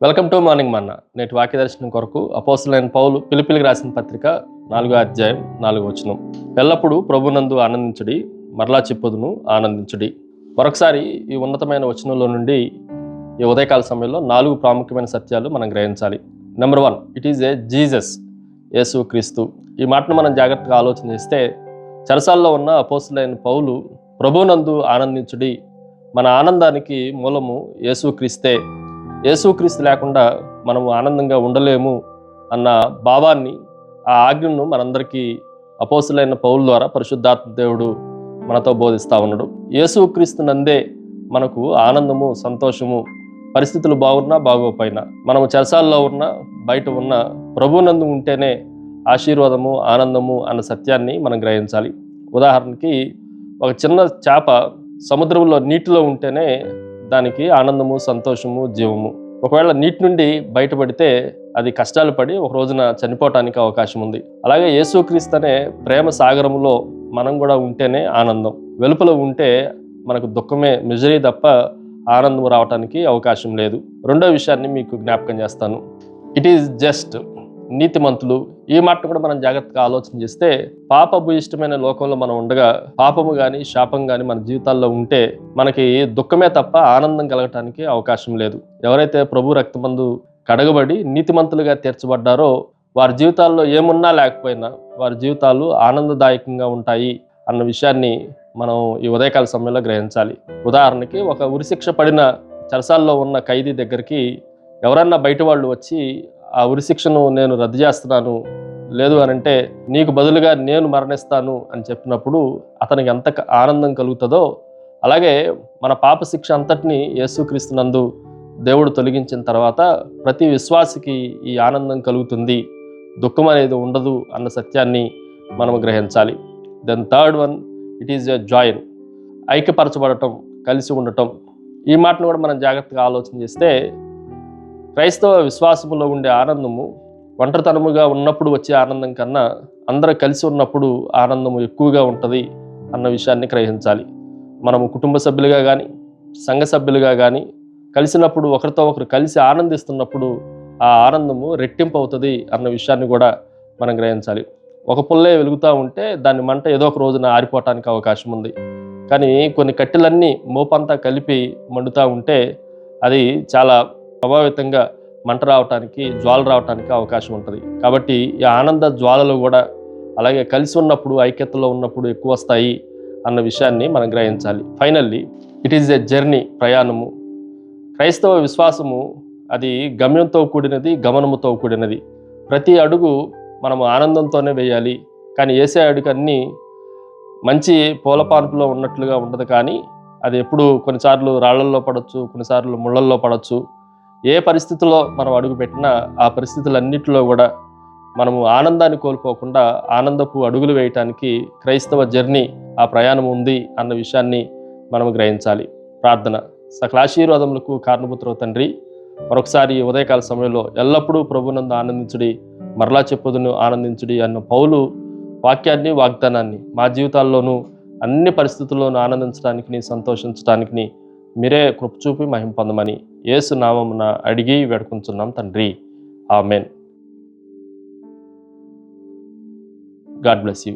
Welcome to morning మన్నా. నేటి వాక్య దర్శనం కొరకు అపోస్తలుడైన పౌలు ఫిలిప్పీయులకు రాసిన పత్రిక 4వ అధ్యాయం 4వ వచనం. ఎల్లప్పుడూ ప్రభునందు ఆనందించుడి, మరలా చెప్పుదును ఆనందించుడి. మరొకసారి ఈ ఉన్నతమైన వచనంలో నుండి ఈ ఉదయకాల సమయంలో 4 ప్రాముఖ్యమైన సత్యాలు మనం గ్రహించాలి. Number 1, it is a Jesus, Yesu Kristu. ఈ మాటను మనం జాగ్రత్తగా ఆలోచన చేస్తే చెరసాల్లో ఉన్న అపోస్తలుడైన పౌలు ప్రభునందు ఆనందించుడి, మన ఆనందానికి మూలము యేసుక్రీస్తే, యేసుక్రీస్తు లేకుండా మనము ఆనందంగా ఉండలేము అన్న భావాన్ని, ఆ ఆజ్ఞను మనందరికీ అపోస్తలుడైన పౌలు ద్వారా పరిశుద్ధాత్మ దేవుడు మనతో బోధిస్తూ ఉన్నాడు. యేసుక్రీస్తు నందే మనకు ఆనందము, సంతోషము, పరిస్థితులు బాగున్నా బాగోపోయినా, మనము చెరసాల్లో ఉన్నా బయట ఉన్న ప్రభునందు ఉంటేనే ఆశీర్వాదము, ఆనందము అన్న సత్యాన్ని మనం గ్రహించాలి. ఉదాహరణకి ఒక చిన్న చేప సముద్రంలో నీటిలో ఉంటేనే దానికి ఆనందము, సంతోషము, జీవము. ఒకవేళ నీటి నుండి బయటపడితే అది కష్టాలు పడి ఒక రోజున చనిపోవటానికి అవకాశం ఉంది. అలాగే యేసుక్రీస్తు అనే ప్రేమ సాగరంలో మనం కూడా ఉంటేనే ఆనందం. వెలుపల ఉంటే మనకు దుఃఖమే, మిజరీ తప్ప ఆనందం రావటానికి అవకాశం లేదు. రెండో విషయాన్ని మీకు జ్ఞాపకం చేస్తాను. ఇట్ ఈజ్ జస్ట్ నీతిమంతులు. ఈ మాటను కూడా మనం జాగ్రత్తగా ఆలోచన చేస్తే, పాపభూయిష్టమైన లోకంలో మనం ఉండగా పాపము కానీ శాపం కానీ మన జీవితాల్లో ఉంటే మనకి దుఃఖమే తప్ప ఆనందం కలగటానికి అవకాశం లేదు. ఎవరైతే ప్రభు రక్తమందు కడగబడి నీతిమంతులుగా తీర్చబడ్డారో వారి జీవితాల్లో ఏమున్నా లేకపోయినా వారి జీవితాలు ఆనందదాయకంగా ఉంటాయి అన్న విషయాన్ని మనం ఈ ఉదయకాల సమయంలో గ్రహించాలి. ఉదాహరణకి ఒక ఉరిశిక్ష పడిన చెరసాల్లో ఉన్న ఖైదీ దగ్గరికి ఎవరన్నా బయట వాళ్ళు వచ్చి ఆ ఉరిశిక్షను నేను రద్దు చేస్తున్నాను, లేదు అని అంటే నీకు బదులుగా నేను మరణిస్తాను అని చెప్పినప్పుడు అతనికి ఎంత ఆనందం కలుగుతుందో, అలాగే మన పాప శిక్ష అంతటిని యేసుక్రీస్తునందు దేవుడు తొలగించిన తర్వాత ప్రతి విశ్వాసికి ఈ ఆనందం కలుగుతుంది, దుఃఖం అనేది ఉండదు అన్న సత్యాన్ని మనం గ్రహించాలి. Then third one, it is a join, ఐక్యపరచబడటం, కలిసి ఉండటం. ఈ మాటను కూడా మనం జాగ్రత్తగా ఆలోచన చేస్తే క్రైస్తవ విశ్వాసములో ఉండే ఆనందము ఒంటరితనముగా ఉన్నప్పుడు వచ్చే ఆనందం కన్నా అందరూ కలిసి ఉన్నప్పుడు ఆనందము ఎక్కువగా ఉంటుంది అన్న విషయాన్ని గ్రహించాలి. మనము కుటుంబ సభ్యులుగా కానీ సంఘ సభ్యులుగా కానీ కలిసినప్పుడు ఒకరితో ఒకరు కలిసి ఆనందిస్తున్నప్పుడు ఆ ఆనందము రెట్టింపు అవుతుంది అన్న విషయాన్ని కూడా మనం గ్రహించాలి. ఒక పుల్లే వెలుగుతూ ఉంటే దాని మంట ఏదో ఒక రోజున ఆరిపోవటానికి అవకాశం ఉంది. కానీ కొన్ని కట్టెలన్నీ మోపంతా కలిపి మండుతూ ఉంటే అది చాలా ప్రభావితంగా మంట రావటానికి, జ్వాల రావటానికి అవకాశం ఉంటుంది. కాబట్టి ఈ ఆనంద జ్వాలలు కూడా అలాగే కలిసి ఉన్నప్పుడు, ఐక్యతలో ఉన్నప్పుడు ఎక్కువ వస్తాయి అన్న విషయాన్ని మనం గ్రహించాలి. Finally it is a journey, ప్రయాణము. క్రైస్తవ విశ్వాసము అది గమ్యంతో కూడినది, గమనముతో కూడినది. ప్రతి అడుగు మనము ఆనందంతోనే వేయాలి. కానీ వేసే అడుగు అన్నీ మంచి పూలపాన్పులో ఉన్నట్లుగా ఉండదు. కానీ అది ఎప్పుడు కొన్నిసార్లు రాళ్లల్లో పడవచ్చు, కొన్నిసార్లు ముళ్ళల్లో పడవచ్చు. ఏ పరిస్థితుల్లో మనం అడుగు పెట్టినా ఆ పరిస్థితులన్నిటిలో కూడా మనము ఆనందాన్ని కోల్పోకుండా ఆనందపు అడుగులు వేయటానికి క్రైస్తవ జర్నీ, ఆ ప్రయాణం ఉంది అన్న విషయాన్ని మనం గ్రహించాలి. ప్రార్థన. సకల ఆశీర్వాదములకు కారణభూతుడవు తండ్రి, మరొకసారి ఉదయకాల సమయంలో ఎల్లప్పుడూ ప్రభునందు ఆనందించుడి, మరలా చెప్పుదును ఆనందించుడి అన్న పౌలు వాక్యాన్ని, వాగ్దానాన్ని మా జీవితాల్లోనూ అన్ని పరిస్థితుల్లోనూ ఆనందించడానికి, సంతోషించడానికి మీరే కృప చూపి మహిమ పొందమని యేసు నామమున అడిగి వేడుకుంటున్నాం తండ్రి. ఆమెన్. God bless you.